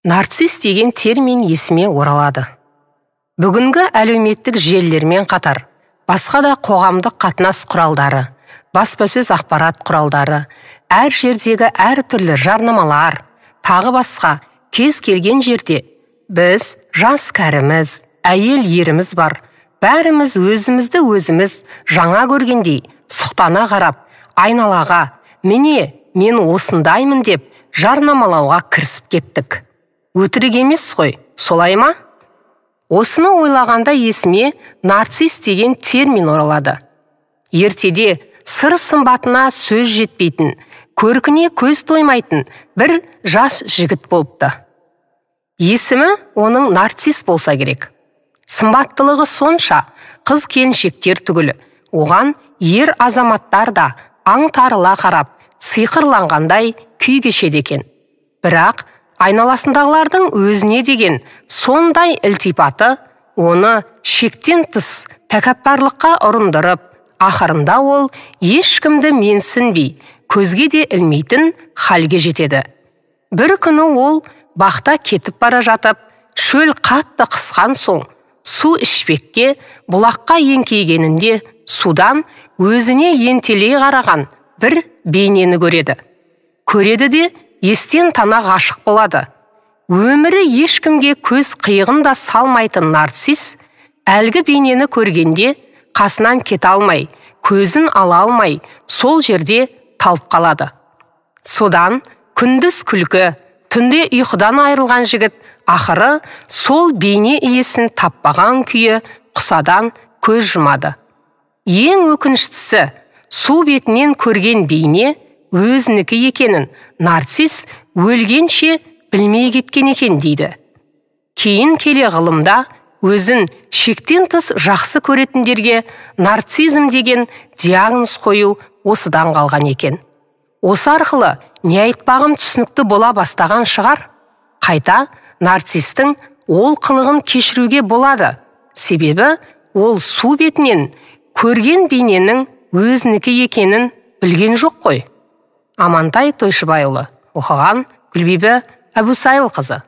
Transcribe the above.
Нарцисс деген термин есіме оралады. Бүгінгі әлеуметтік желілермен қатар, басқа да қоғамдық қатынас құралдары, баспасөз ақпарат құралдары, әр жердегі әр түрлі жарнамалар, тағы басқа кез келген жерде біз жас кәріміз, әйел еріміз бар, бәріміз өзімізді өзіміз жаңа көргендей сұқтана қарап, айналаға, міне мен осындаймын деп жарнамалауға кірісіп кеттік. Өтірік емес қой, солай ма? Осыны ойлағанда есіме нарцисс деген термин оралады. Ертеде сыр сымбатына сөз жетпейтін, көркіне көз тоймайтын бір жас жігіт болыпты. Есімі оның нарцисс болса керек. Сымбаттылығы сонша қыз келіншектер түгілі, оған ер азаматтар да аңтарыла қарап, сиқырланғандай күй кешеді екен. Бірақ айналасындағылардың өзіне деген сондай ілтипаты оны шектен тыс тәкаппарлыққа ұрындырып, ақырында ол ешкімді менсінбей, көзге де ілмейтін халге жетеді. Бір күні ол бақта кетіп бара жатып, шөл қатты қысқан соң, су ішпекке бұлаққа еңкейгенінде судан өзіне ентелей қараған бір бейнені көреді. Көреді де естен тана ғашық болады. Өмірі ешкімге көз қиығын да салмайтын нарцисс әлгі бейнені көргенде қасынан кете алмай, көзін ала алмай, сол жерде талып қалады. Содан күндіз күлкі, түнде ұйқыдан айырылған жігіт ақыры сол бейне иесін таппаған күйі құсадан көз жұмады. Ең өкініштісі, су бетінен көрген бейне өзінікі екенін нарцисс өлгенше білмей кеткен екен дейді. Кейін келе ғылымда өзін шектен тыс жақсы көретіндерге нарциссизм деген диагноз қою осыдан қалған екен. Осы арқылы не айтпағым түсінікті бола бастаған шығар. Қайта нарцисстің ол қылығын кешіруге болады. Себебі ол су бетінен көрген бейненің өзінікі екенін білген жоқ қой. Амантай Тойшыбайұлы, оқыған Гүлбибі Әбусайылқызы.